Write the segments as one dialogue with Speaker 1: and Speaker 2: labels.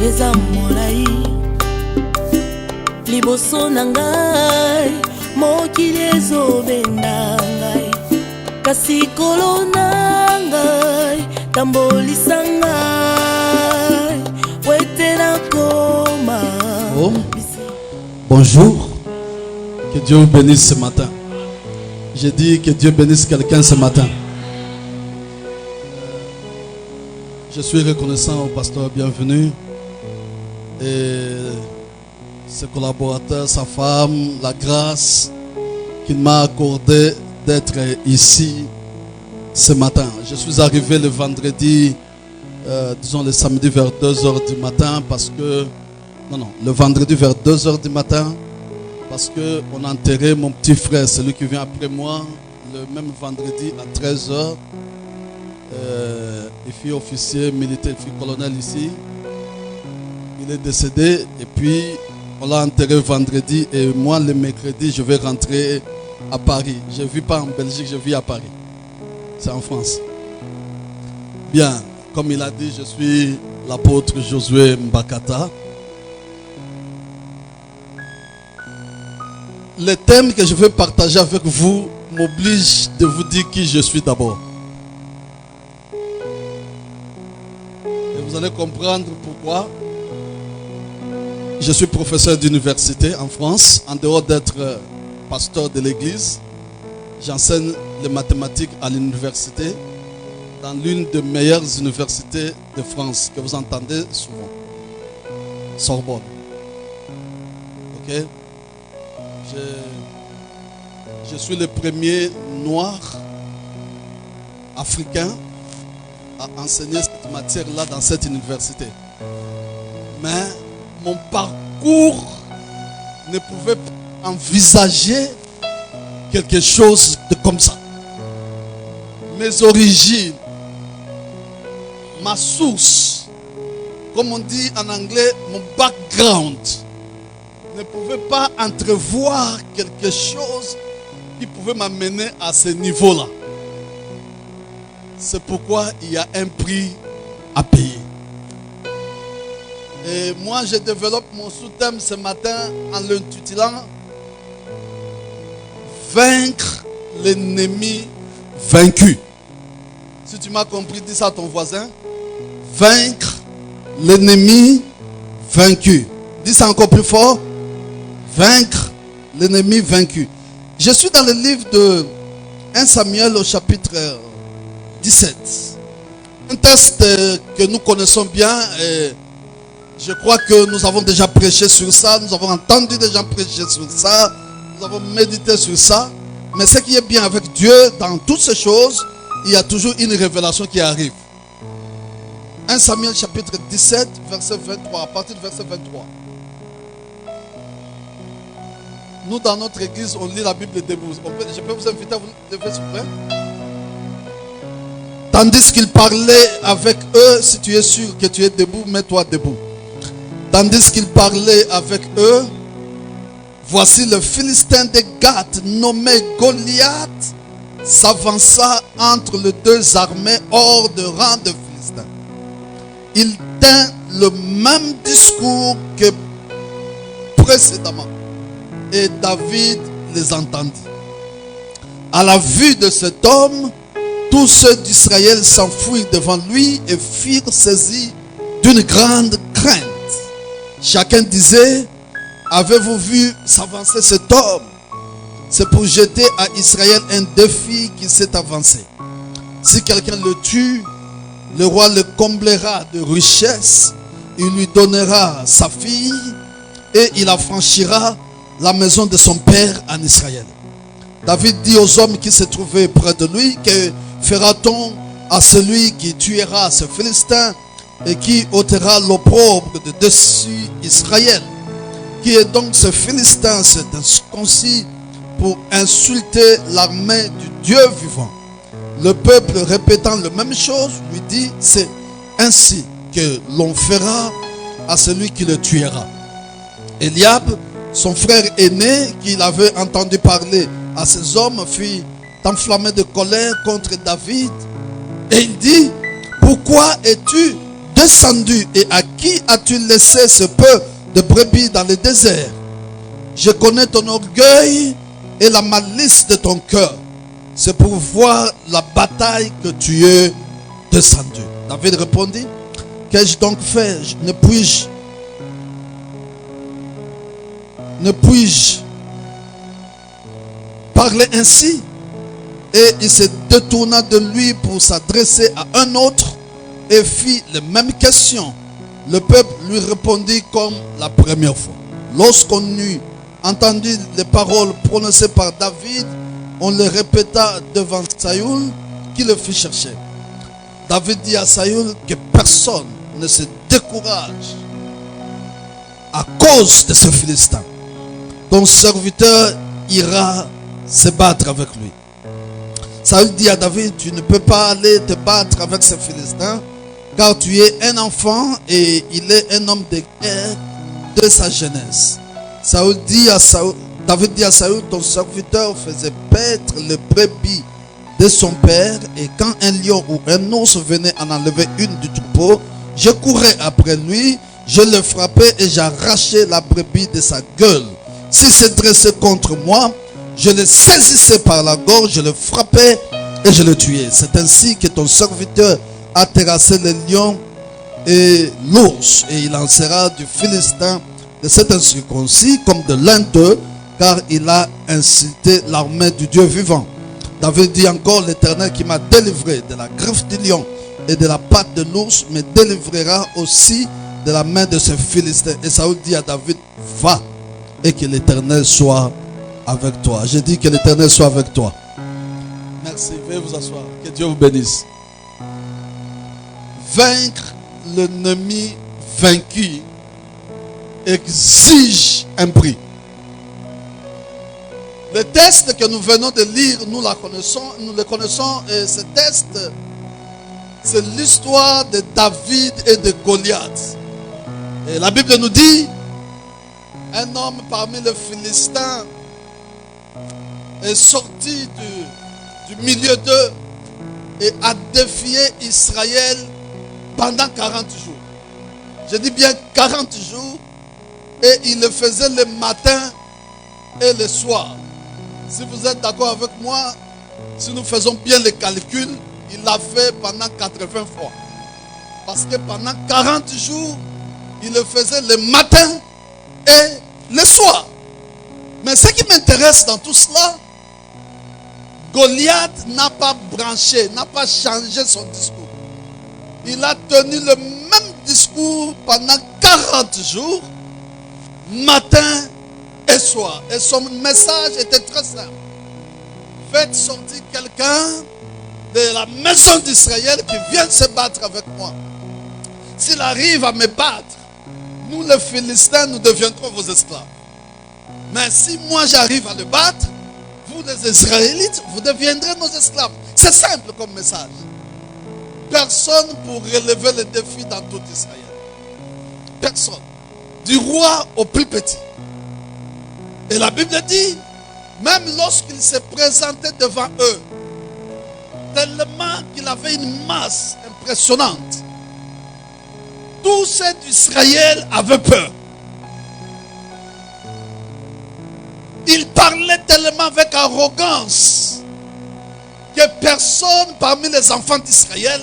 Speaker 1: eza molai liboso na ngai mokili ezobenda ngai kasi kolo na ngai tambolisa ngai wete nakoma.
Speaker 2: Bonjour, que Dieu vous bénisse ce matin. J'ai dit que Dieu bénisse quelqu'un ce matin. Je suis reconnaissant au pasteur bienvenu et ses collaborateurs, sa femme, la grâce qu'il m'a accordée d'être ici ce matin. Je suis arrivé le vendredi, disons le samedi vers 2h du matin parce que, le vendredi vers 2h du matin parce qu'on a enterré mon petit frère, celui qui vient après moi, le même vendredi à 13h. Il fut officier militaire, il fut colonel ici. Il est décédé et puis on l'a enterré vendredi et moi le mercredi je vais rentrer à Paris. Je ne vis pas en Belgique, je vis à Paris. C'est en France. Bien, comme il a dit, je suis l'apôtre Josué Mbakata. Le thème que je veux partager avec vous m'oblige de vous dire qui je suis d'abord. Et vous allez comprendre pourquoi. Je suis professeur d'université en France. En dehors d'être pasteur de l'église, j'enseigne les mathématiques à l'université, dans l'une des meilleures universités de France que vous entendez souvent, Sorbonne. Ok? Je suis le premier noir africain à enseigner cette matière-là dans cette université. Mais mon parcours ne pouvait pas envisager quelque chose de comme ça. Mes origines, ma source, comme on dit en anglais, mon background, ne pouvait pas entrevoir quelque chose qui pouvait m'amener à ce niveau-là. C'est pourquoi il y a un prix à payer. Et moi, je développe mon sous-thème ce matin en l'intitulant « Vaincre l'ennemi vaincu ». Si tu m'as compris, dis ça à ton voisin. « Vaincre l'ennemi vaincu ». Dis ça encore plus fort. « Vaincre l'ennemi vaincu ». Je suis dans le livre de 1 Samuel au chapitre 17. Un texte que nous connaissons bien et je crois que nous avons déjà prêché sur ça, nous avons entendu des gens prêcher sur ça, nous avons médité sur ça. Mais ce qui est bien avec Dieu, dans toutes ces choses, il y a toujours une révélation qui arrive. 1 Samuel chapitre 17, verset 23, à partir du verset 23. Nous, dans notre église, on lit la Bible debout. Je peux vous inviter à vous lever, s'il vous plaît. Tandis qu'il parlait avec eux, si tu es sûr que tu es debout, mets-toi debout. Tandis qu'il parlait avec eux, voici le Philistin de Gath, nommé Goliath, s'avança entre les deux armées hors de rang de Philistins. Il tint le même discours que précédemment. Et David les entendit. À la vue de cet homme, tous ceux d'Israël s'enfuirent devant lui et firent saisis d'une grande crainte. Chacun disait, avez-vous vu s'avancer cet homme? C'est pour jeter à Israël un défi qui s'est avancé. Si quelqu'un le tue, le roi le comblera de richesses, il lui donnera sa fille et il affranchira la maison de son père en Israël. David dit aux hommes qui se trouvaient près de lui, que fera-t-on à celui qui tuera ce Philistin et qui ôtera l'opprobre de dessus Israël? Qui est donc ce Philistin, cet incirconcis, pour insulter l'armée du Dieu vivant? Le peuple, répétant la même chose, lui dit, c'est ainsi que l'on fera à celui qui le tuera. Eliab, son frère aîné, qu'il avait entendu parler à ces hommes, fut enflammé de colère contre David. Et il dit, pourquoi es-tu descendu et à qui as-tu laissé ce peu de brebis dans le désert? Je connais ton orgueil et la malice de ton cœur. C'est pour voir la bataille que tu es descendu. David répondit, qu'ai-je donc fait? Ne puis-je parler ainsi? Et il se détourna de lui pour s'adresser à un autre et fit les mêmes questions. Le peuple lui répondit comme la première fois. Lorsqu'on eut entendu les paroles prononcées par David, on les répéta devant Saül qui le fit chercher. David dit à Saül que personne ne se décourage à cause de ce Philistin. Ton serviteur ira se battre avec lui. Saül dit à David, tu ne peux pas aller te battre avec ce Philistin, car tu es un enfant et il est un homme de guerre de sa jeunesse. David dit à Saül, ton serviteur faisait paître le brebis de son père, et quand un lion ou un ours venait en enlever une du troupeau, je courais après lui, je le frappais et j'arrachais la brebis de sa gueule. S'il se dressait contre moi, je le saisissais par la gorge, je le frappais et je le tuais. C'est ainsi que ton serviteur a terrassé le lion et l'ours, et il en sera du Philistin de cet incirconcis comme de l'un d'eux, car il a incité l'armée du Dieu vivant. David dit encore, l'Éternel qui m'a délivré de la griffe du lion et de la patte de l'ours me délivrera aussi de la main de ce Philistin. Et Saül dit à David, va et que l'Éternel soit avec toi. Je dis que l'Éternel soit avec toi. Merci, veuillez vous asseoir. Que Dieu vous bénisse. Vaincre l'ennemi vaincu exige un prix. Le texte que nous venons de lire, nous le connaissons, et ce texte, c'est l'histoire de David et de Goliath. Et la Bible nous dit, un homme parmi les Philistins est sorti du milieu d'eux et a défié Israël pendant 40 jours. Je dis bien 40 jours, et il le faisait le matin et le soir. Si vous êtes d'accord avec moi, si nous faisons bien les calculs, il l'a fait pendant 80 fois. Parce que pendant 40 jours, il le faisait le matin et le soir. Mais ce qui m'intéresse dans tout cela, Goliath n'a pas branché, n'a pas changé son discours. Il a tenu le même discours pendant 40 jours, matin et soir. Et son message était très simple. Faites sortir quelqu'un de la maison d'Israël qui vient se battre avec moi. S'il arrive à me battre, nous les Philistins, nous deviendrons vos esclaves. Mais si moi j'arrive à le battre, vous les Israélites, vous deviendrez nos esclaves. C'est simple comme message. Personne pour relever le défi dans tout Israël. Personne. Du roi au plus petit. Et la Bible dit, même lorsqu'il s'est présenté devant eux, tellement qu'il avait une masse impressionnante, tous ceux d'Israël avaient peur. Il parlait tellement avec arrogance que personne parmi les enfants d'Israël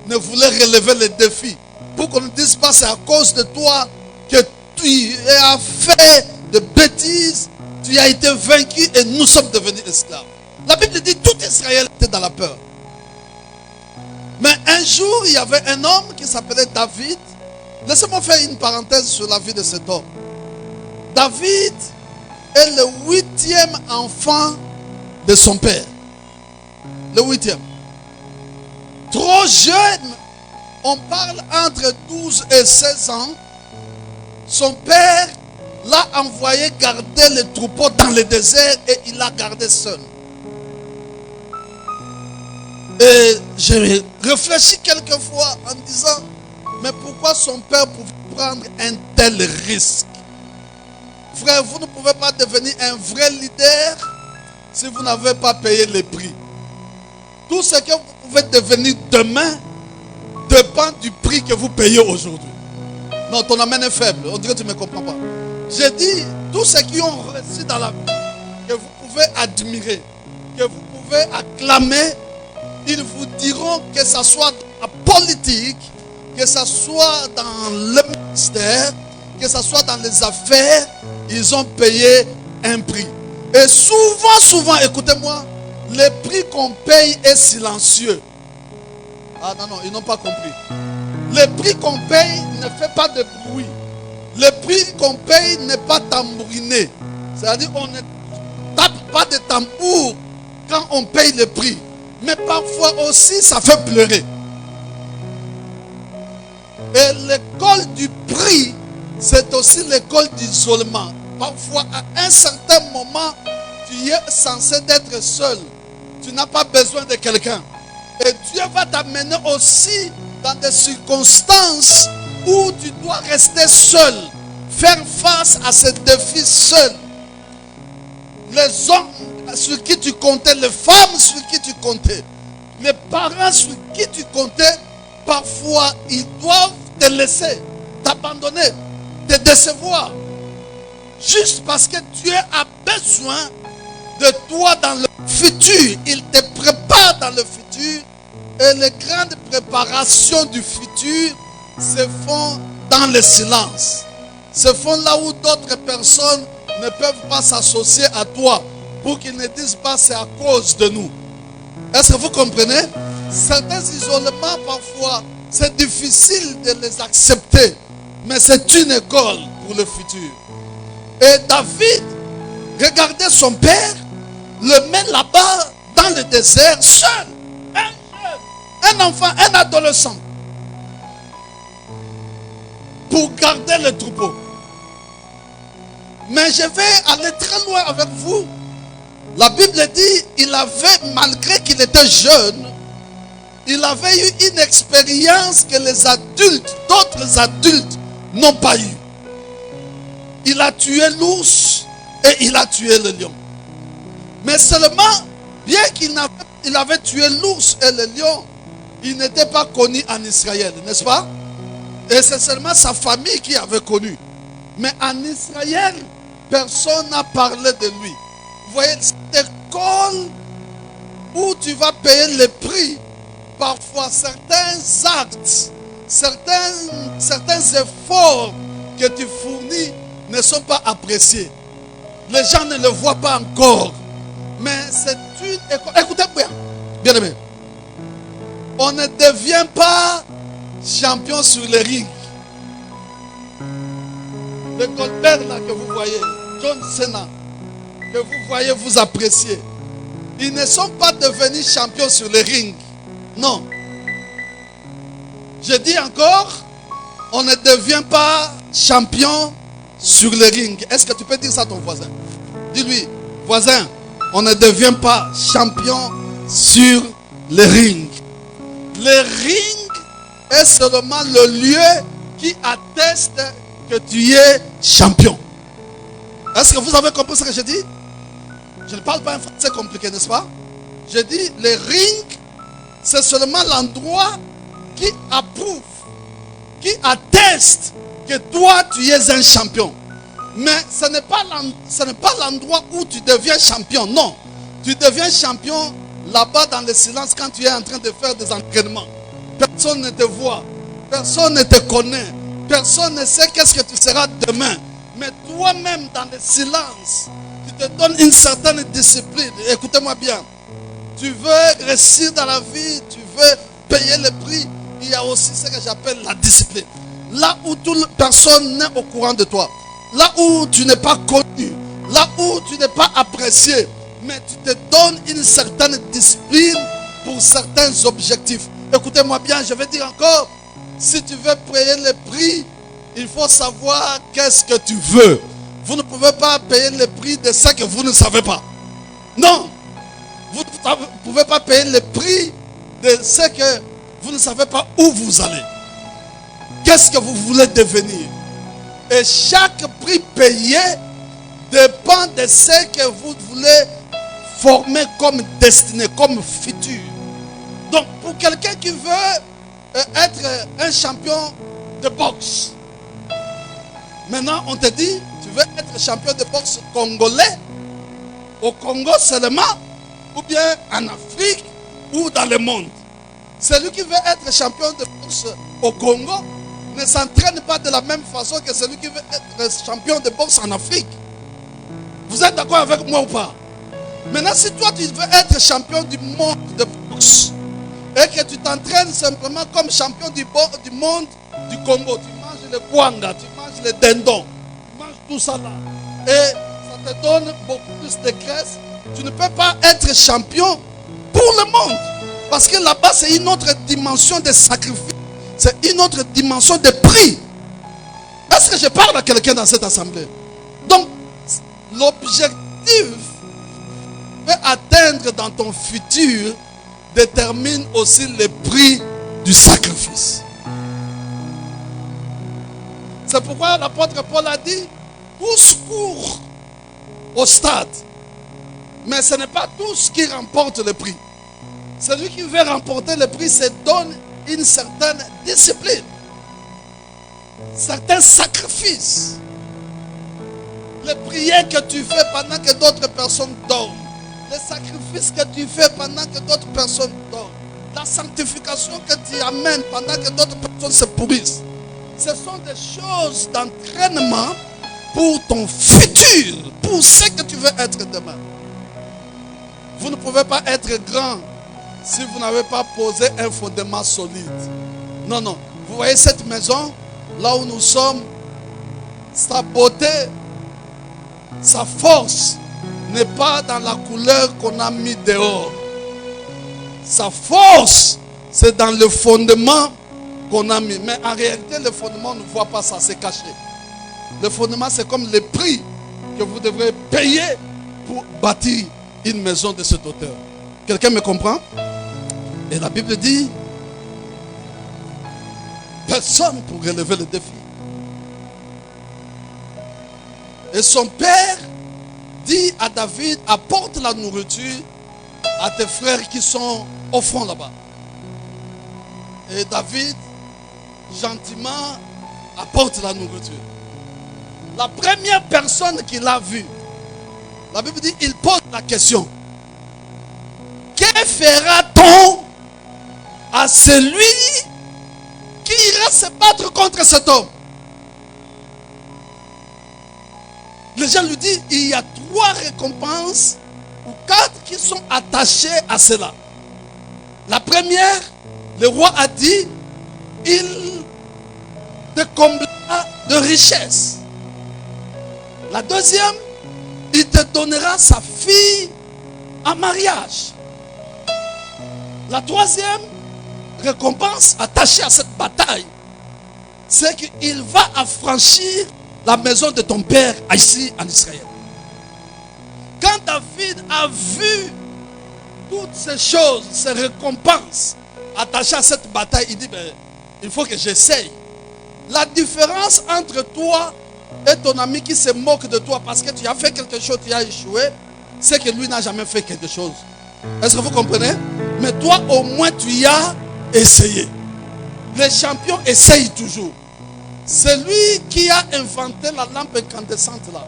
Speaker 2: ne voulait relever le défi. Pour qu'on ne dise pas c'est à cause de toi que tu as fait de bêtises, tu as été vaincu et nous sommes devenus esclaves. La Bible dit tout Israël était dans la peur. Mais un jour, il y avait un homme qui s'appelait David. Laissez-moi faire une parenthèse sur la vie de cet homme. David est le 8e enfant de son père. Le 8e. Trop jeune, on parle entre 12 et 16 ans. Son père l'a envoyé garder les troupeaux dans le désert et il l'a gardé seul. Et j'ai réfléchi quelquefois en disant, mais pourquoi son père pouvait prendre un tel risque? Frère, vous ne pouvez pas devenir un vrai leader si vous n'avez pas payé le prix. Tout ce que vous pouvez devenir demain dépend du prix que vous payez aujourd'hui. Non, ton amen est faible. On dirait que tu ne me comprends pas. J'ai dit, tous ceux qui ont réussi dans la vie, que vous pouvez admirer, que vous pouvez acclamer, ils vous diront que ce soit dans la politique, que ce soit dans le ministère, que ce soit dans les affaires, ils ont payé un prix. Et souvent, écoutez-moi, le prix qu'on paye est silencieux. Ah non, ils n'ont pas compris. Le prix qu'on paye ne fait pas de bruit. Le prix qu'on paye n'est pas tambouriné. C'est-à-dire qu'on ne tape pas de tambour quand on paye le prix. Mais parfois aussi, ça fait pleurer. Et l'école du prix, c'est aussi l'école d'isolement. Parfois, à un certain moment, tu es censé être seul. Tu n'as pas besoin de quelqu'un. Et Dieu va t'amener aussi dans des circonstances où tu dois rester seul. Faire face à ces défis seul. Les hommes sur qui tu comptais, les femmes sur qui tu comptais, les parents sur qui tu comptais, parfois ils doivent te laisser, t'abandonner, te décevoir. Juste parce que Dieu a besoin de toi dans le futur. Il te prépare dans le futur. Et les grandes préparations du futur se font dans le silence. Se font là où d'autres personnes ne peuvent pas s'associer à toi pour qu'ils ne disent pas c'est à cause de nous. Est-ce que vous comprenez? Certains isolements parfois c'est difficile de les accepter, mais c'est une école pour le futur. Et David, regardez son père, le met là-bas dans le désert seul. Un enfant, un adolescent, pour garder le troupeau. Mais je vais aller très loin avec vous. La Bible dit, il avait, malgré qu'il était jeune, il avait eu une expérience que les adultes, d'autres adultes, n'ont pas eu. Il a tué l'ours et il a tué le lion. Mais seulement, bien qu'il avait tué l'ours et le lion, il n'était pas connu en Israël, n'est-ce pas? Et c'est seulement sa famille qui avait connu. Mais en Israël, personne n'a parlé de lui. Vous voyez, cette école où tu vas payer le prix, parfois certains actes, certains efforts que tu fournis ne sont pas appréciés. Les gens ne le voient pas encore. Mais c'est une école. Écoutez bien, bien aimé. On ne devient pas champion sur les rings. Le Goldberg là que vous voyez, John Cena, que vous voyez, vous appréciez. Ils ne sont pas devenus champions sur les rings. Non. Je dis encore, on ne devient pas champion sur les rings. Est-ce que tu peux dire ça à ton voisin? Dis-lui, voisin, on ne devient pas champion sur les rings. Le ring est seulement le lieu qui atteste que tu es champion. Est-ce que vous avez compris ce que je dis? Je ne parle pas un français compliqué, n'est-ce pas? Je dis, le ring, c'est seulement l'endroit qui approuve, qui atteste que toi, tu es un champion. Mais ce n'est pas l'endroit où tu deviens champion. Non, tu deviens champion là-bas dans le silence quand tu es en train de faire des entraînements. Personne ne te voit, personne ne te connaît, personne ne sait qu'est-ce que tu seras demain. Mais toi-même dans le silence, tu te donnes une certaine discipline. Écoutez-moi bien. Tu veux réussir dans la vie, tu veux payer le prix. Il y a aussi ce que j'appelle la discipline. Là où toute personne n'est au courant de toi. Là où tu n'es pas connu. Là où tu n'es pas apprécié. Mais tu te donnes une certaine discipline pour certains objectifs. Écoutez-moi bien, je vais dire encore. Si tu veux payer le prix, il faut savoir qu'est-ce que tu veux. Vous ne pouvez pas payer le prix de ce que vous ne savez pas. Non. Vous ne pouvez pas payer le prix de ce que vous ne savez pas où vous allez. Qu'est-ce que vous voulez devenir? Et chaque prix payé dépend de ce que vous voulez former comme destinée, comme futur. Donc pour quelqu'un qui veut être un champion de boxe. Maintenant, on te dit, tu veux être champion de boxe congolais, au Congo seulement, ou bien en Afrique, ou dans le monde. Celui qui veut être champion de boxe au Congo ne s'entraîne pas de la même façon que celui qui veut être champion de boxe en Afrique. Vous êtes d'accord avec moi ou pas? Maintenant, si toi tu veux être champion du monde de boxe et que tu t'entraînes simplement comme champion du monde du Congo, tu manges le kwanga, tu manges le dindon, tu manges tout ça là, et ça te donne beaucoup plus de graisse, tu ne peux pas être champion pour le monde. Parce que là-bas, c'est une autre dimension de sacrifice, c'est une autre dimension de prix. Est-ce que je parle à quelqu'un dans cette assemblée? Donc, l'objectif atteindre dans ton futur détermine aussi le prix du sacrifice. C'est pourquoi l'apôtre Paul a dit, tous courent au stade, mais ce n'est pas tous qui remportent le prix. Celui qui veut remporter le prix se donne une certaine discipline, certains sacrifices. Les prières que tu fais pendant que d'autres personnes dorment, les sacrifices que tu fais pendant que d'autres personnes dorment, la sanctification que tu amènes pendant que d'autres personnes se pourrissent, ce sont des choses d'entraînement pour ton futur, pour ce que tu veux être demain. Vous ne pouvez pas être grand si vous n'avez pas posé un fondement solide. Non, non. Vous voyez cette maison, là où nous sommes, sa beauté, sa force n'est pas dans la couleur qu'on a mis dehors. Sa force, c'est dans le fondement qu'on a mis. Mais en réalité, le fondement, on ne voit pas ça, c'est caché. Le fondement, c'est comme le prix que vous devrez payer pour bâtir une maison de cette hauteur. Quelqu'un me comprend? Et la Bible dit, personne pour relever le défi. Et son père dit à David, apporte la nourriture à tes frères qui sont au fond là-bas. Et David, gentiment, apporte la nourriture. La première personne qu'il a vue, la Bible dit, il pose la question. Que fera-t-on à celui qui ira se battre contre cet homme? Les gens lui disent, il y a 3 récompenses ou 4 qui sont attachées à cela. La première, le roi a dit, il te comblera de richesse. La deuxième, il te donnera sa fille en mariage. La troisième récompense attachée à cette bataille, c'est qu'il va affranchir la maison de ton père ici en Israël. Quand David a vu toutes ces choses, ces récompenses attachées à cette bataille, il dit, il faut que j'essaye. La différence entre toi et ton ami qui se moque de toi parce que tu as fait quelque chose, tu as échoué, c'est que lui n'a jamais fait quelque chose. Est-ce que vous comprenez? Mais toi, au moins, tu y as essayé. Les champions essayent toujours. Celui qui a inventé la lampe incandescente là,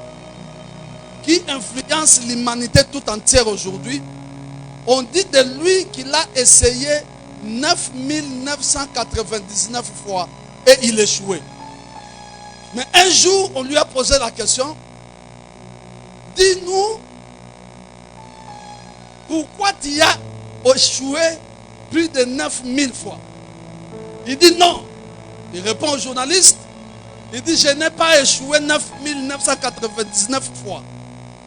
Speaker 2: qui influence l'humanité tout entière aujourd'hui, on dit de lui qu'il a essayé 9999 fois et il échouait. Mais un jour, on lui a posé la question, dis-nous, pourquoi tu as échoué plus de 9000 fois? Il dit non. Il répond au journaliste, il dit, je n'ai pas échoué 9999 fois.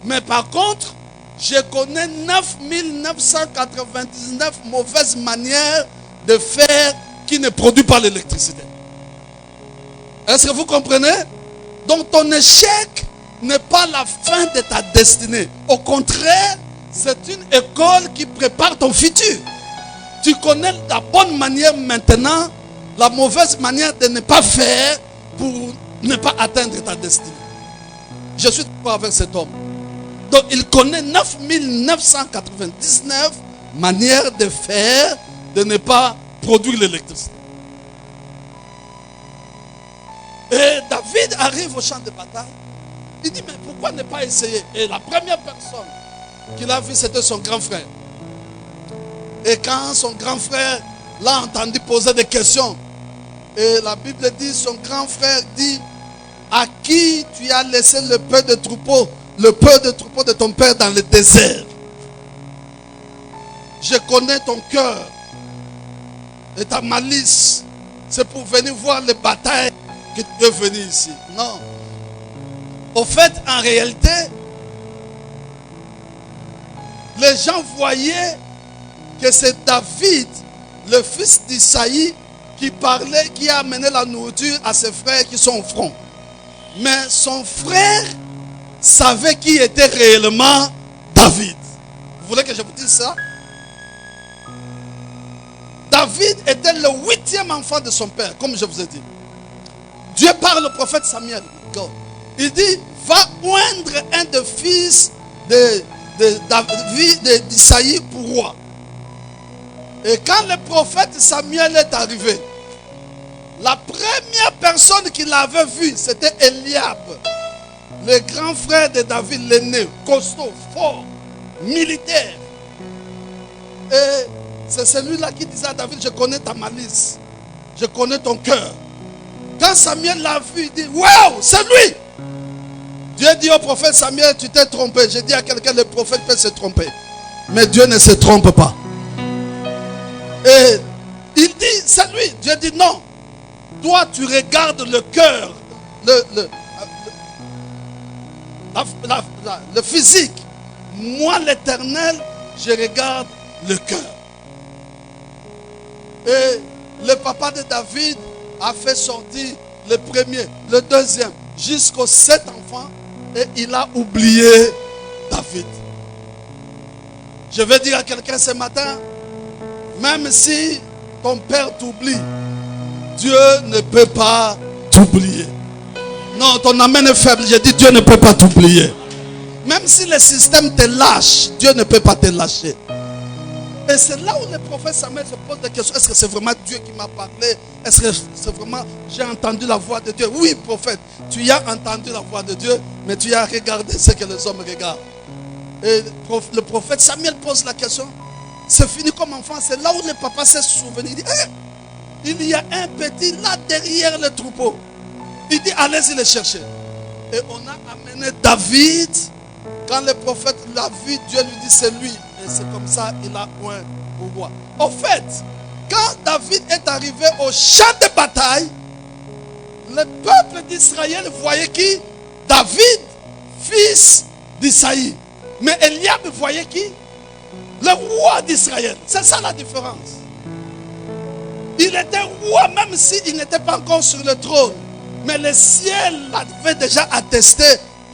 Speaker 2: Mais par contre, je connais 9999 mauvaises manières de faire qui ne produisent pas l'électricité. Est-ce que vous comprenez? Donc ton échec n'est pas la fin de ta destinée. Au contraire, c'est une école qui prépare ton futur. Tu connais la bonne manière maintenant, la mauvaise manière de ne pas faire pour ne pas atteindre ta destinée. Je suis d'accord avec cet homme. Donc il connaît 9999 manières de faire, de ne pas produire l'électricité. Et David arrive au champ de bataille. Il dit, mais pourquoi ne pas essayer? Et la première personne qu'il a vue, c'était son grand frère. Et quand son grand frère l'a entendu poser des questions, et la Bible dit, son grand frère dit, à qui tu as laissé le peu de troupeau de ton père dans le désert? Je connais ton cœur et ta malice. C'est pour venir voir les batailles que tu es venu ici. Non. Au fait, en réalité, les gens voyaient que c'est David, le fils d'Isaïe, qui parlait, qui a amené la nourriture à ses frères qui sont au front. Mais son frère savait qui était réellement David. Vous voulez que je vous dise ça? David était le 8e enfant de son père, comme je vous ai dit. Dieu parle au prophète Samuel. Il dit, va oindre un des fils d'Isaïe pour roi. Et quand le prophète Samuel est arrivé, la première personne qu'il avait vue, c'était Eliab, le grand frère de David, l'aîné, costaud, fort, militaire. Et c'est celui-là qui disait à David, je connais ta malice, je connais ton cœur. Quand Samuel l'a vu, il dit, waouh, c'est lui. Dieu dit au prophète Samuel, tu t'es trompé. J'ai dit à quelqu'un, le prophète peut se tromper, mais Dieu ne se trompe pas. Et il dit, c'est lui. Dieu dit, non. Toi, tu regardes le cœur, le physique. Moi, l'Éternel, je regarde le cœur. Et le papa de David a fait sortir le premier, le deuxième, jusqu'aux 7 enfants. Et il a oublié David. Je vais dire à quelqu'un ce matin, même si ton père t'oublie, Dieu ne peut pas t'oublier. Non, ton amen est faible. J'ai dit Dieu ne peut pas t'oublier. Même si le système te lâche, Dieu ne peut pas te lâcher. Et c'est là où le prophète Samuel se pose des questions. Est-ce que c'est vraiment Dieu qui m'a parlé? Est-ce que c'est vraiment, j'ai entendu la voix de Dieu? Oui, prophète, tu as entendu la voix de Dieu, mais tu as regardé ce que les hommes regardent. Et le prophète Samuel pose la question. C'est fini comme enfant. C'est là où le papa s'est souvenu. Il dit, il y a un petit là derrière le troupeau. Il dit, allez-y le chercher. Et on a amené David. Quand le prophète l'a vu, Dieu lui dit, c'est lui. Et c'est comme ça qu'il a oint au roi. Au fait, quand David est arrivé au champ de bataille, le peuple d'Israël voyait qui? David, fils d'Isaïe. Mais Eliab voyait qui? Le roi d'Israël. C'est ça la différence. Il était roi même s'il n'était pas encore sur le trône. Mais le ciel l'avait déjà attesté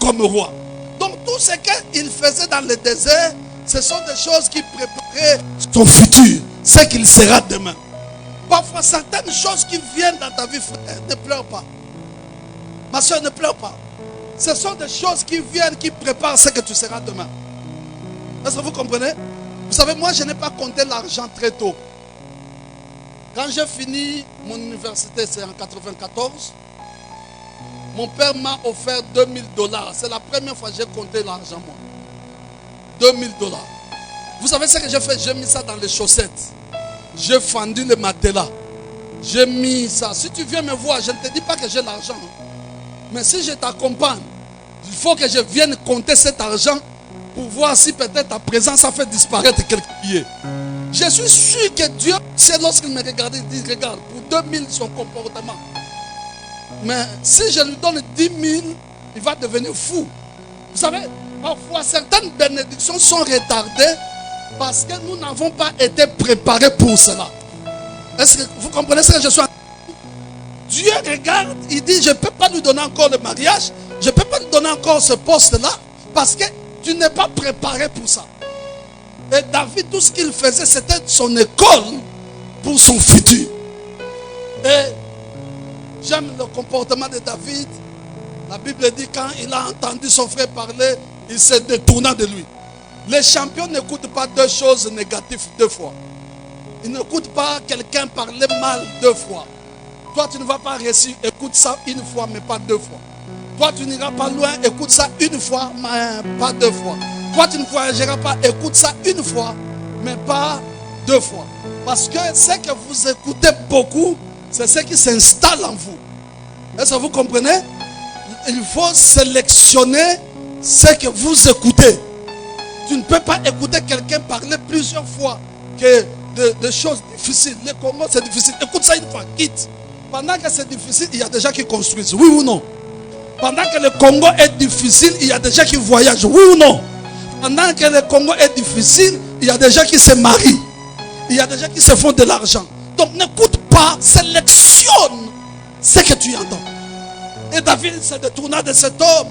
Speaker 2: comme roi. Donc tout ce qu'il faisait dans le désert, ce sont des choses qui préparaient son futur, ce qu'il sera demain. Parfois certaines choses qui viennent dans ta vie, frère, ne pleure pas. Ma soeur, ne pleure pas. Ce sont des choses qui viennent, qui préparent ce que tu seras demain. Est-ce que vous comprenez? Vous savez, moi je n'ai pas compté l'argent très tôt. Quand j'ai fini mon université, c'est en 94, mon père m'a offert $2000. C'est la première fois que j'ai compté l'argent, moi. $2000. Vous savez ce que j'ai fait? J'ai mis ça dans les chaussettes. J'ai fendu le matelas. J'ai mis ça. Si tu viens me voir, je ne te dis pas que j'ai l'argent. Mais si je t'accompagne, il faut que je vienne compter cet argent pour voir si peut-être ta présence a fait disparaître quelques billets. Je suis sûr que Dieu, c'est lorsqu'il me regardait, il dit, regarde, pour 2000 son comportement. Mais si je lui donne 10 000, il va devenir fou. Vous savez, parfois certaines bénédictions sont retardées parce que nous n'avons pas été préparés pour cela. Est-ce que vous comprenez ce que je suis en train de dire? Dieu regarde, il dit, je ne peux pas lui donner encore le mariage, je ne peux pas lui donner encore ce poste-là parce que tu n'es pas préparé pour ça. Et David, tout ce qu'il faisait, c'était son école pour son futur. Et j'aime le comportement de David. La Bible dit quand il a entendu son frère parler, il s'est détourné de lui. Les champions n'écoutent pas deux choses négatives deux fois. Ils n'écoutent pas quelqu'un parler mal deux fois. Toi, tu ne vas pas réussir. Écoute ça une fois, mais pas deux fois. Toi, tu n'iras pas loin. Écoute ça une fois, mais pas deux fois. Toi, tu ne voyageras pas. Écoute ça une fois, mais pas deux fois. Parce que ce que vous écoutez beaucoup, c'est ce qui s'installe en vous. Est-ce que vous comprenez? Il faut sélectionner ce que vous écoutez. Tu ne peux pas écouter quelqu'un parler plusieurs fois que de choses difficiles. Le Congo, c'est difficile. Écoute ça une fois, quitte. Pendant que c'est difficile, il y a des gens qui construisent. Oui ou non? Pendant que le Congo est difficile, il y a des gens qui voyagent. Oui ou non? Pendant que le Congo est difficile, il y a des gens qui se marient. Il y a des gens qui se font de l'argent. Donc n'écoute pas, sélectionne ce que tu entends. Et David se détourna de cet homme.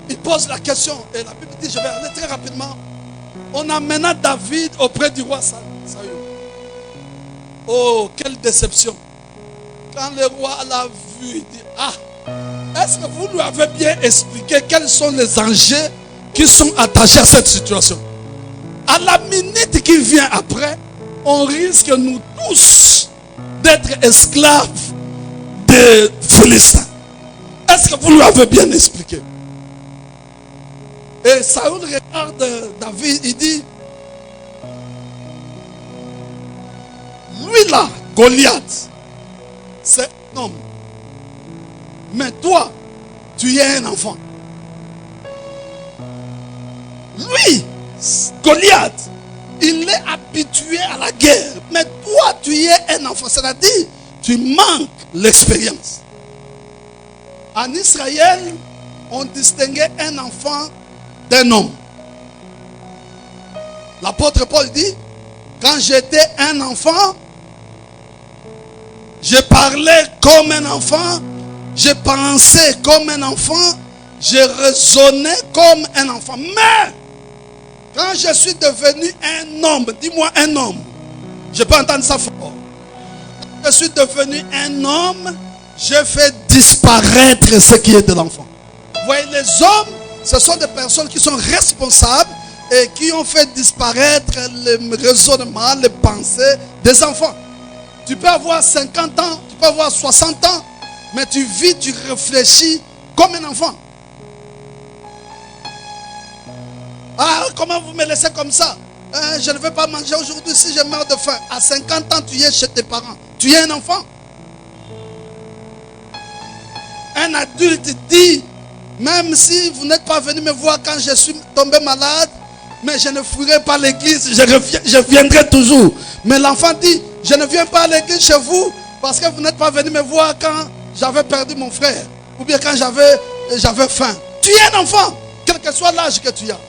Speaker 2: Il pose la question. Et la Bible dit, je vais aller très rapidement. On amena David auprès du roi Saül. Oh, quelle déception. Quand le roi l'a vu, il dit, ah, est-ce que vous lui avez bien expliqué quels sont les enjeux qui sont attachés à cette situation? À la minute qui vient après, on risque nous tous d'être esclaves des Philistins. Est-ce que vous lui avez bien expliqué? Et Saül regarde David, il dit, lui là, Goliath, c'est un homme. Mais toi, tu es un enfant. Lui, Goliath, il est habitué à la guerre. Mais toi, tu es un enfant. C'est-à-dire, tu manques l'expérience. En Israël, on distinguait un enfant d'un homme. L'apôtre Paul dit, quand j'étais un enfant, je parlais comme un enfant, je pensais comme un enfant, je raisonnais comme un enfant. Mais, quand je suis devenu un homme, dis-moi un homme, je peux entendre ça fort. Quand je suis devenu un homme, je fais disparaître ce qui est de l'enfant. Vous voyez, les hommes, ce sont des personnes qui sont responsables et qui ont fait disparaître le raisonnement, les pensées des enfants. Tu peux avoir 50 ans, tu peux avoir 60 ans, mais tu vis, tu réfléchis comme un enfant. Ah, comment vous me laissez comme ça? Je ne vais pas manger aujourd'hui si je meurs de faim. À 50 ans, tu es chez tes parents. Tu es un enfant. Un adulte dit, même si vous n'êtes pas venu me voir quand je suis tombé malade, mais je ne fuirai pas l'église, je viendrai toujours. Mais l'enfant dit, je ne viens pas à l'église chez vous parce que vous n'êtes pas venu me voir quand j'avais perdu mon frère. Ou bien quand j'avais faim. Tu es un enfant, quel que soit l'âge que tu as.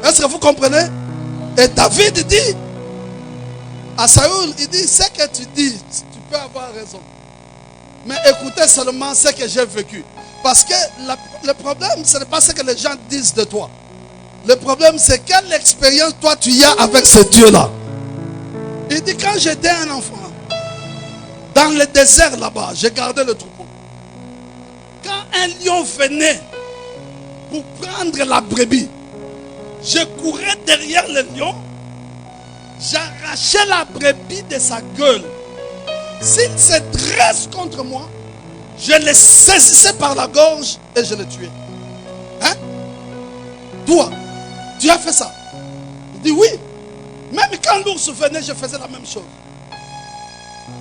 Speaker 2: Est-ce que vous comprenez? Et David dit à Saül, il dit, ce que tu dis, tu peux avoir raison. Mais écoutez seulement ce que j'ai vécu. Parce que le problème, ce n'est pas ce que les gens disent de toi. Le problème, c'est quelle expérience toi tu as avec ce Dieu-là. Il dit, quand j'étais un enfant, dans le désert là-bas, j'ai gardé le troupeau. Quand un lion venait pour prendre la brebis, je courais derrière le lion, j'arrachais la brebis de sa gueule. S'il se dresse contre moi, je le saisissais par la gorge et je le tuais. Hein? Toi, tu as fait ça? Il dit oui. Même quand l'ours venait, je faisais la même chose.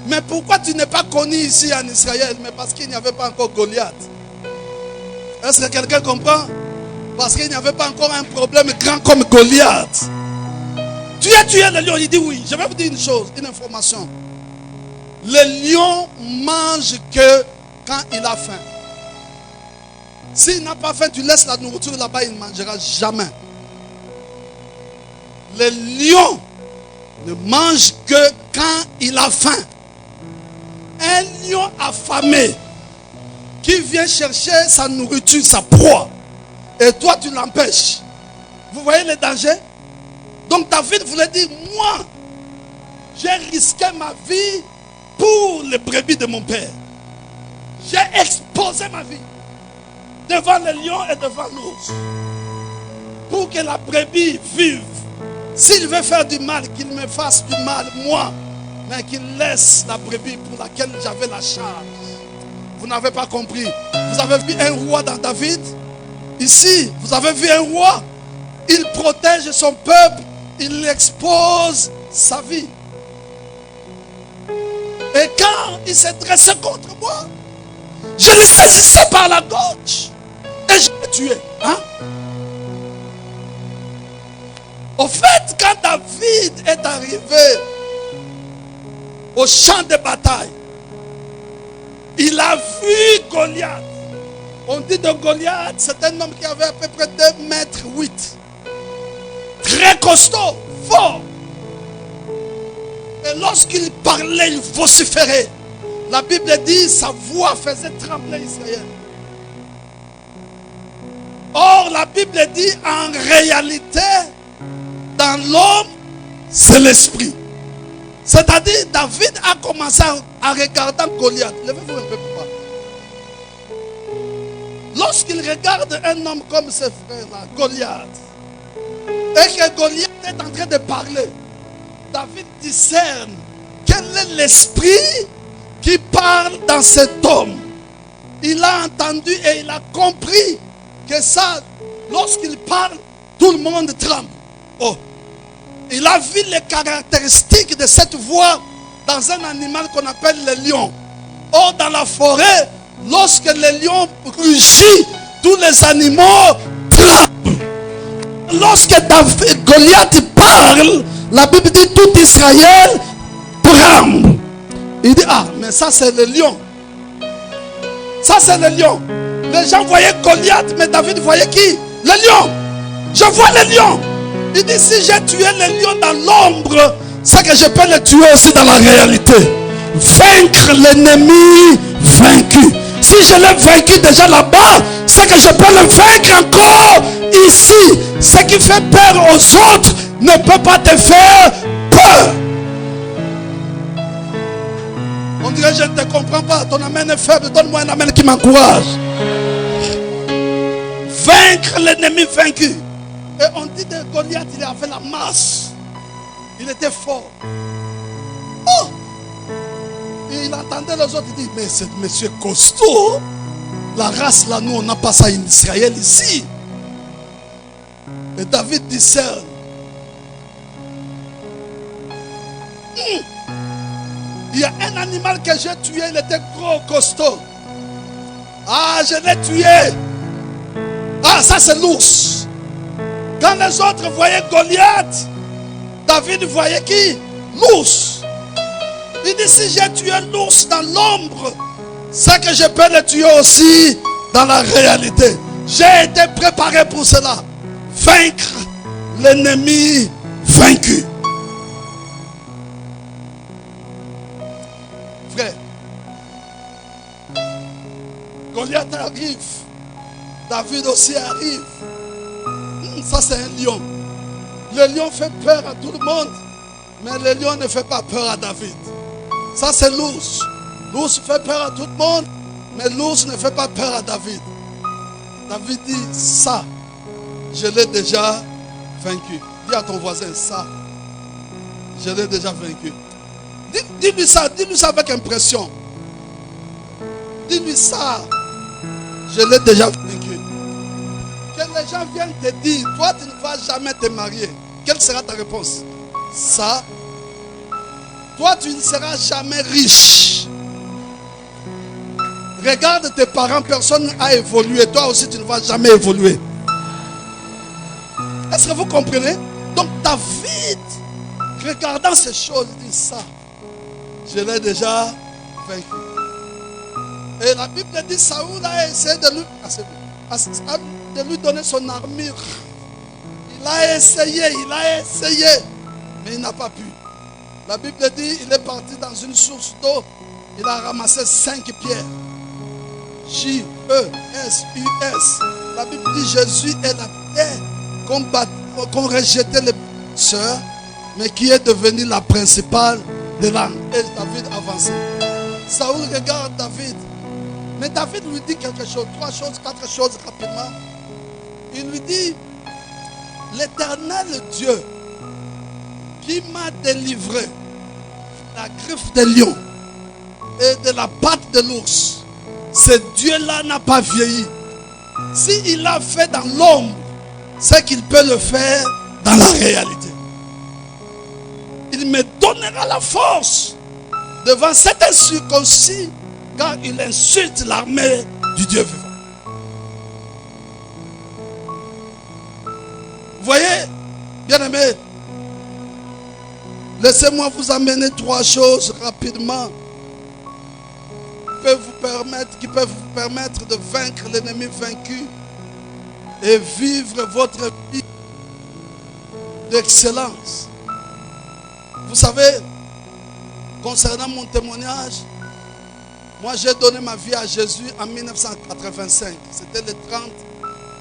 Speaker 2: Mais pourquoi tu n'es pas connu ici en Israël? Mais parce qu'il n'y avait pas encore Goliath. Est-ce que quelqu'un comprend? Parce qu'il n'y avait pas encore un problème grand comme Goliath. Tu as tué le lion? Il dit oui. Je vais vous dire une chose, une information. Le lion mange que quand il a faim. S'il n'a pas faim, tu laisses la nourriture là-bas, il ne mangera jamais. Le lion ne mange que quand il a faim. Un lion affamé qui vient chercher sa nourriture, sa proie, et toi tu l'empêches. Vous voyez le danger? Donc David voulait dire, moi, j'ai risqué ma vie pour les brebis de mon père. J'ai exposé ma vie devant le lion et devant l'ours pour que la brebis vive. S'il veut faire du mal, qu'il me fasse du mal, moi. mais qu'il laisse la brebis pour laquelle j'avais la charge. Vous n'avez pas compris. Vous avez vu un roi dans David? Ici, vous avez vu un roi? Il protège son peuple, il expose sa vie. Et quand il s'est dressé contre moi, je l'ai saisi par la gorge et je l'ai tué. Hein? Au fait, quand David est arrivé au champ de bataille, il a vu Goliath. On dit de Goliath, c'est un homme qui avait à peu près 2,8 mètres. Très costaud, fort. Et lorsqu'il parlait, il vociférait. La Bible dit, sa voix faisait trembler Israël. Or, la Bible dit, en réalité, dans l'homme, c'est l'esprit. C'est-à-dire, David a commencé à regarder Goliath. Levez-vous un peu plus bas. Lorsqu'il regarde un homme comme ses frères-là, Goliath, et que Goliath est en train de parler, David discerne quel est l'esprit qui parle dans cet homme. Il a entendu et il a compris que ça, lorsqu'il parle, tout le monde tremble. Oh, il a vu les caractéristiques de cette voix dans un animal qu'on appelle le lion. Or, dans la forêt, lorsque le lion rugit, tous les animaux tremblent. Lorsque Goliath parle, la Bible dit tout Israël tremble. Il dit, ah, mais ça c'est le lion. Ça c'est le lion. Les gens voyaient Goliath, mais David voyait qui? Le lion. Je vois le lion. Il dit, si j'ai tué le lion dans l'ombre, c'est que je peux le tuer aussi dans la réalité. Vaincre l'ennemi vaincu. Si je l'ai vaincu déjà là-bas, c'est que je peux le vaincre encore ici. Ce qui fait peur aux autres ne peut pas te faire peur. On dirait, je ne te comprends pas. Ton amen est faible. Donne-moi un amen qui m'encourage. Vaincre l'ennemi vaincu. Et on dit de Goliath, il avait la masse. Il était fort. Oh! Et il entendait les autres, il dit, mais c'est monsieur costaud. La race là, nous on n'a pas ça en Israël ici. Et David discerne. Il y a un animal que j'ai tué, il était gros, costaud. Ah, je l'ai tué. Ah, ça c'est l'ours. Quand les autres voyaient Goliath, David voyait qui? L'ours. Il dit, si j'ai tué l'ours dans l'ombre, c'est que je peux le tuer aussi dans la réalité. J'ai été préparé pour cela. Vaincre l'ennemi vaincu. Frère, Goliath arrive. David aussi arrive. Ça c'est un lion. Le lion fait peur à tout le monde, mais le lion ne fait pas peur à David. Ça c'est l'ours. L'ours fait peur à tout le monde, mais l'ours ne fait pas peur à David. David dit, ça, je l'ai déjà vaincu. Dis à ton voisin, ça, je l'ai déjà vaincu. Dis-lui ça avec impression. Dis-lui ça, je l'ai déjà vaincu. Que les gens viennent te dire, toi tu ne vas jamais te marier. Quelle sera ta réponse? Ça, toi tu ne seras jamais riche. Regarde tes parents, personne n'a évolué. Toi aussi tu ne vas jamais évoluer. Est-ce que vous comprenez? Donc David, regardant ces choses, il dit ça, je l'ai déjà vaincu. Et la Bible dit, Saoul a essayé de lui donner son armure. Il a essayé, mais il n'a pas pu. La Bible dit, il est parti dans une source d'eau, il a ramassé 5 pierres. J-E-S-U-S. La Bible dit, Jésus est la pierre qu'on rejetait les sœurs, mais qui est devenue la principale de l'âme. Et David avançait. Saoul regarde David. Mais David lui dit quelque chose, 3 choses, 4 choses rapidement. Il lui dit, l'Éternel Dieu qui m'a délivré la griffe des lions et de la patte de l'ours, ce Dieu-là n'a pas vieilli. S'il l'a fait dans l'ombre, c'est qu'il peut le faire dans la réalité. Il me donnera la force devant cet incirconcis quand il insulte l'armée du Dieu vivant. Vous voyez, bien-aimés, laissez-moi vous amener 3 choses rapidement qui peuvent vous permettre de vaincre l'ennemi vaincu et vivre votre vie d'excellence. Vous savez, concernant mon témoignage, moi j'ai donné ma vie à Jésus en 1985. C'était le 30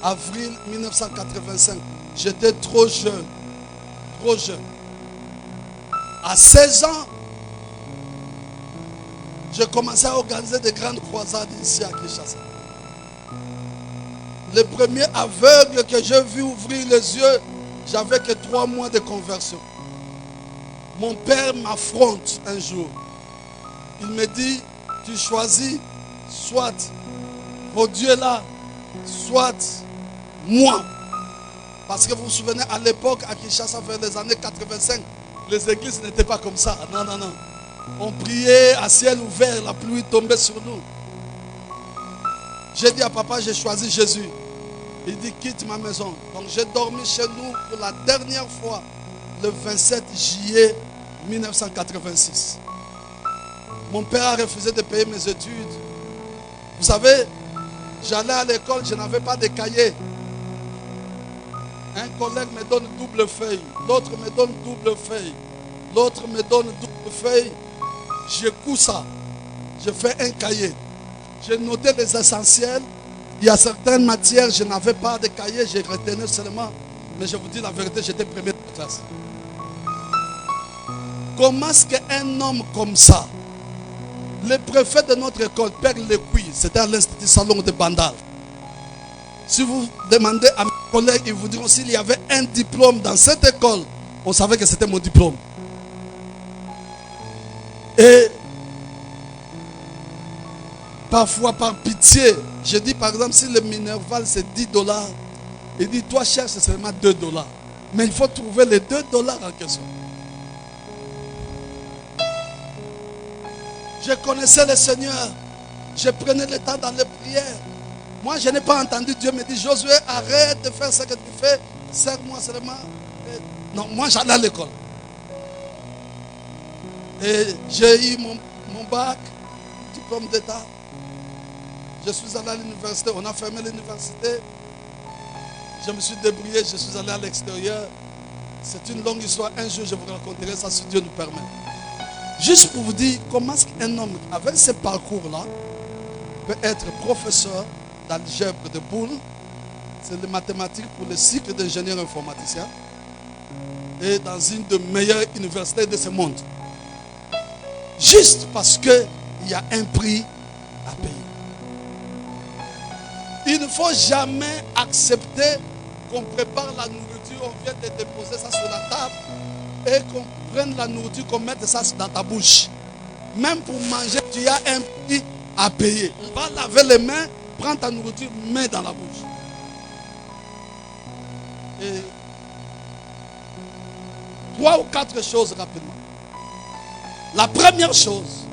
Speaker 2: avril 1985. J'étais trop jeune. Trop jeune. À 16 ans, j'ai commencé à organiser des grandes croisades ici à Kinshasa. Le premier aveugle que j'ai vu ouvrir les yeux, j'avais que 3 mois de conversion. Mon père m'affronte un jour. Il me dit, tu choisis soit vos dieux là, soit moi. Parce que vous vous souvenez, à l'époque, à Kinshasa, vers les années 85, les églises n'étaient pas comme ça. Non, non, non. On priait à ciel ouvert, la pluie tombait sur nous. J'ai dit à papa, j'ai choisi Jésus. Il dit, quitte ma maison. Donc j'ai dormi chez nous pour la dernière fois le 27 juillet 1986. Mon père a refusé de payer mes études. Vous savez, j'allais à l'école, je n'avais pas de cahier. Un collègue me donne double feuille, l'autre me donne double feuille, l'autre me donne double feuille. Je couds ça, je fais un cahier. J'ai noté les essentiels. Il y a certaines matières, je n'avais pas de cahier, je retenais seulement. Mais je vous dis la vérité, j'étais premier de classe. Comment est-ce qu'un homme comme ça, le préfet de notre école, Père Lequi, c'était à l'Institut Salon de Bandal. Si vous demandez à mes collègues, ils vous diront s'il y avait un diplôme dans cette école, on savait que c'était mon diplôme. Et parfois par pitié, je dis par exemple, si le minerval c'est $10, il dit toi cherche seulement $2. Mais il faut trouver les $2 en question. Je connaissais le Seigneur, je prenais le temps dans les prières. Moi je n'ai pas entendu Dieu me dire, Josué, arrête de faire ce que tu fais, sers-moi seulement. Non, moi j'allais à l'école. Et j'ai eu mon bac, diplôme d'état. Je suis allé à l'université, on a fermé l'université. Je me suis débrouillé, je suis allé à l'extérieur. C'est une longue histoire, un jour je vous raconterai ça si Dieu nous permet. Juste pour vous dire comment est-ce qu'un homme avec ce parcours-là peut être professeur d'algèbre de boules. C'est les mathématiques pour le cycle d'ingénieur informaticien. Et dans une des meilleures universités de ce monde. Juste parce qu'il y a un prix à payer. Il ne faut jamais accepter qu'on prépare la nourriture, on vient de déposer ça sur la table et qu'on prenne la nourriture, qu'on mette ça dans ta bouche. Même pour manger, tu as un prix à payer. Va laver les mains, prends ta nourriture, mets dans la bouche. Et 3 ou 4 choses rapidement. La première chose,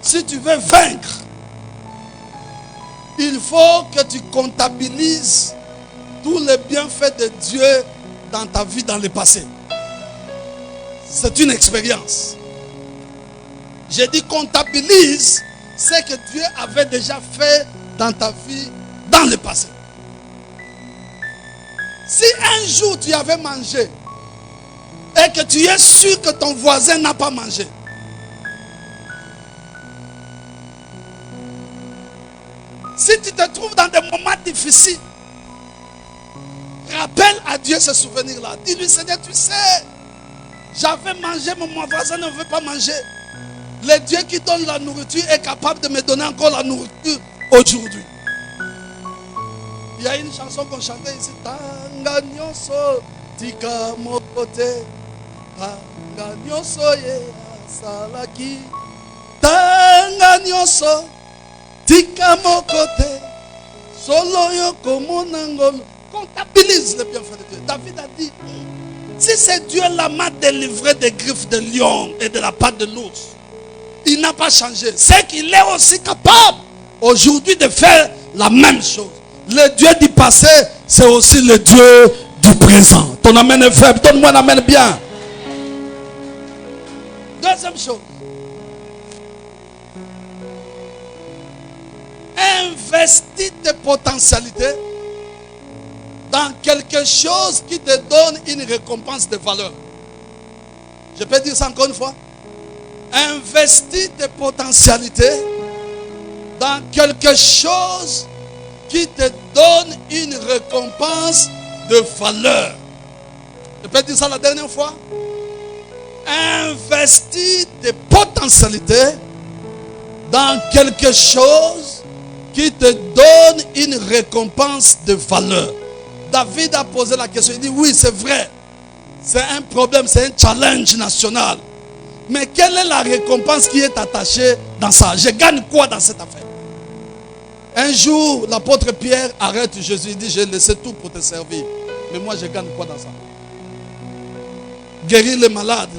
Speaker 2: si tu veux vaincre, il faut que tu comptabilises tous les bienfaits de Dieu dans ta vie dans le passé. C'est une expérience. J'ai dit comptabilise ce que Dieu avait déjà fait dans ta vie dans le passé. Si un jour tu avais mangé et que tu es sûr que ton voisin n'a pas mangé, si tu te trouves dans des moments difficiles, rappelle à Dieu ce souvenir-là. Dis-lui, Seigneur, tu sais, j'avais mangé, mais mon voisin ne veut pas manger. Le Dieu qui donne la nourriture est capable de me donner encore la nourriture aujourd'hui. Il y a une chanson qu'on chantait ici. Tanga nyonso tika mokote Tanga nyonso ye asalaki. Tanga nyonso tika mokote. Solo yo komona ngolo. Comptabilise les bienfaits de Dieu. David a dit, si c'est Dieu la m'a délivré des griffes de lion et de la patte de l'ours, il n'a pas changé. C'est qu'il est aussi capable aujourd'hui de faire la même chose. Le Dieu du passé, c'est aussi le Dieu du présent. Ton amen est faible. Donne-moi un amen bien. Deuxième chose. Investis tes potentialités dans quelque chose qui te donne une récompense de valeur. Je peux dire ça encore une fois. Investis tes potentialités dans quelque chose qui te donne une récompense de valeur. Je peux dire ça la dernière fois. Investis tes potentialités dans quelque chose qui te donne une récompense de valeur. David a posé la question, il dit oui, c'est vrai. C'est un problème, c'est un challenge national. Mais quelle est la récompense qui est attachée dans ça? Je gagne quoi dans cette affaire? Un jour, l'apôtre Pierre arrête Jésus, il dit, j'ai laissé tout pour te servir. Mais moi, je gagne quoi dans ça? Guérir les malades,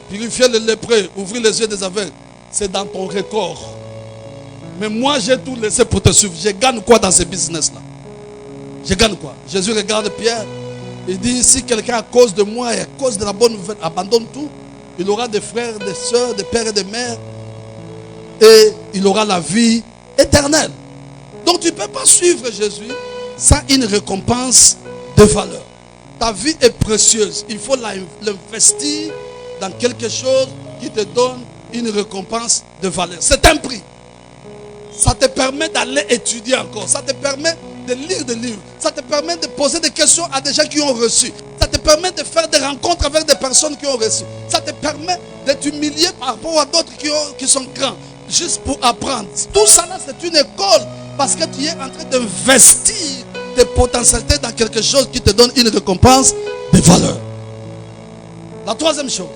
Speaker 2: purifier les lépreux, ouvrir les yeux des aveugles, c'est dans ton record. Mais moi, j'ai tout laissé pour te suivre. Je gagne quoi dans ce business-là? Je gagne quoi? Jésus regarde Pierre. Il dit, si quelqu'un à cause de moi et à cause de la bonne nouvelle abandonne tout, il aura des frères, des soeurs, des pères et des mères. Et il aura la vie éternelle. Donc tu ne peux pas suivre Jésus sans une récompense de valeur. Ta vie est précieuse. Il faut l'investir dans quelque chose qui te donne une récompense de valeur. C'est un prix. Ça te permet d'aller étudier encore. Ça te permet de lire des livres. Ça te permet de poser des questions à des gens qui ont reçu. Ça te permet de faire des rencontres avec des personnes qui ont reçu. Ça te permet de t'humilier par rapport à d'autres qui sont grands. Juste pour apprendre. Tout ça là, c'est une école. Parce que tu es en train d'investir tes potentialités dans quelque chose qui te donne une récompense de valeur. La troisième chose.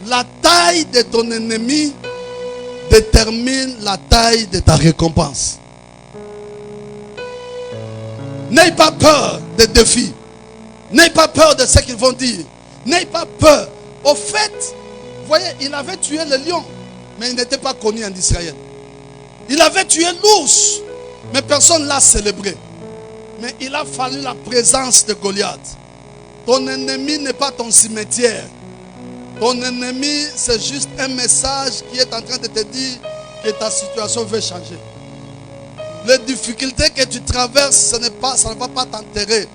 Speaker 2: La taille de ton ennemi détermine la taille de ta récompense. N'aie pas peur des défis. N'aie pas peur de ce qu'ils vont dire. N'aie pas peur. Au fait, vous voyez, il avait tué le lion, mais il n'était pas connu en Israël. Il avait tué l'ours, mais personne ne l'a célébré. Mais il a fallu la présence de Goliath. Ton ennemi n'est pas ton cimetière. Ton ennemi, c'est juste un message qui est en train de te dire que ta situation veut changer. Les difficultés que tu traverses, ça ne va pas t'enterrer.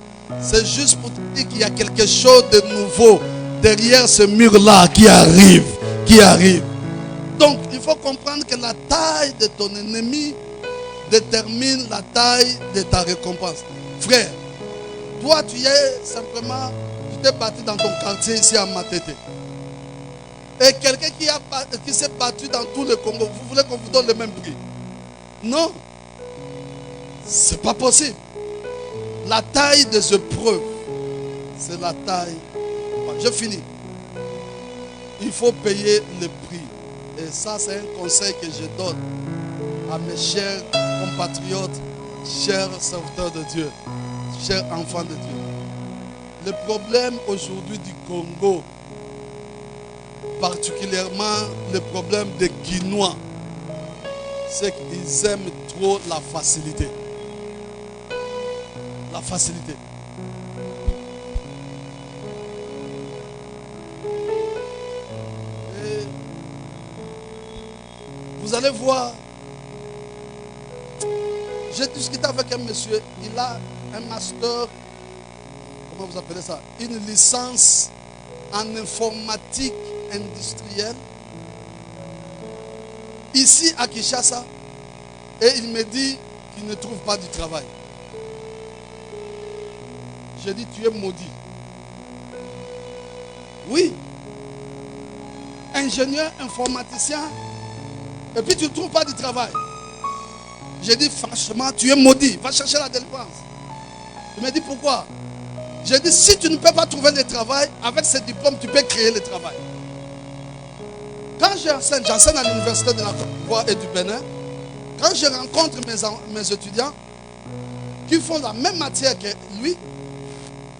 Speaker 2: C'est juste pour te dire qu'il y a quelque chose de nouveau derrière ce mur-là qui arrive. Donc, il faut comprendre que la taille de ton ennemi détermine la taille de ta récompense. Frère, toi, tu t'es battu dans ton quartier ici à Matete. Et quelqu'un qui s'est battu dans tout le Congo, vous voulez qu'on vous donne le même prix? Non. C'est pas possible. La taille des épreuves, c'est la taille. Je finis. Il faut payer le prix. Et ça, c'est un conseil que je donne à mes chers compatriotes, chers serviteurs de Dieu, chers enfants de Dieu. Le problème aujourd'hui du Congo, particulièrement le problème des Guinois, c'est qu'ils aiment trop la facilité. La facilité. Et vous allez voir, j'ai discuté avec un monsieur, il a un master, comment vous appelez ça? Une licence en informatique industrielle, ici à Kinshasa, et il me dit qu'il ne trouve pas du travail. J'ai dit, tu es maudit. Oui. Ingénieur, informaticien, et puis tu ne trouves pas du travail. J'ai dit, franchement, tu es maudit. Va chercher la délivrance. Il me dit, pourquoi? J'ai dit, si tu ne peux pas trouver le travail, avec ce diplôme, tu peux créer le travail. Quand j'enseigne à l'université de la Côte d'Ivoire et du Bénin. Quand je rencontre mes étudiants qui font la même matière que lui,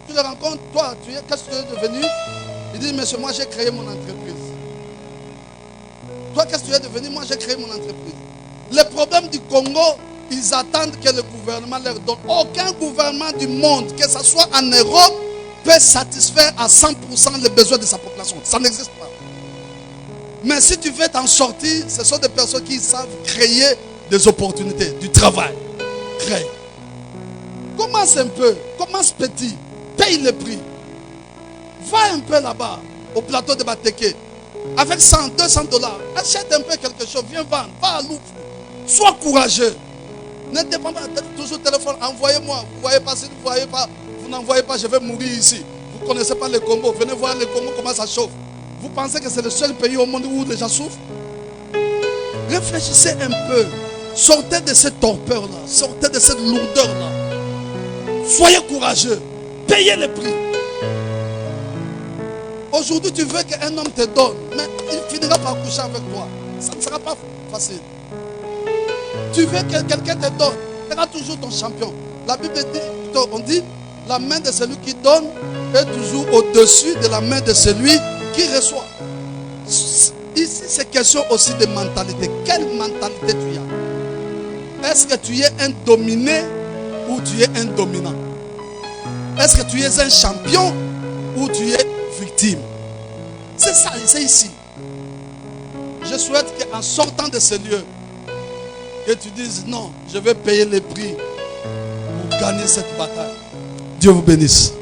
Speaker 2: tu les rencontres, toi, qu'est-ce que tu es devenu? Il dit, monsieur, moi j'ai créé mon entreprise. Toi, qu'est-ce que tu es devenu? Moi j'ai créé mon entreprise. Les problèmes du Congo, ils attendent que le gouvernement leur donne. Aucun gouvernement du monde, que ce soit en Europe, peut satisfaire à 100% les besoins de sa population. Ça n'existe pas. Mais si tu veux t'en sortir, ce sont des personnes qui savent créer des opportunités, du travail. Crée. Commence un peu, commence petit, paye le prix. Va un peu là-bas, au plateau de Bateke, avec 100, 200 dollars. Achète un peu quelque chose, viens vendre, va à Louvre. Sois courageux. Ne dépend pas toujours téléphone, envoyez-moi. Vous voyez pas, si vous ne voyez pas, vous n'envoyez pas, je vais mourir ici. Vous ne connaissez pas le Congo, venez voir le Congo, comment ça chauffe. Vous pensez que c'est le seul pays au monde où les gens souffrent? Réfléchissez un peu. Sortez de cette torpeur-là. Sortez de cette lourdeur-là. Soyez courageux. Payez le prix. Aujourd'hui, tu veux qu'un homme te donne, mais il finira par coucher avec toi. Ça ne sera pas facile. Tu veux que quelqu'un te donne, il sera toujours ton champion. La Bible dit, on dit, la main de celui qui donne est toujours au-dessus de la main de celui qui reçoit. Ici, c'est question aussi de mentalité. Quelle mentalité tu as? Est-ce que tu es un dominé ou tu es un dominant? Est-ce que tu es un champion ou tu es victime? C'est ça, c'est ici. Je souhaite qu'en sortant de ce lieu, que tu dises non, je vais payer le prix pour gagner cette bataille. Dieu vous bénisse.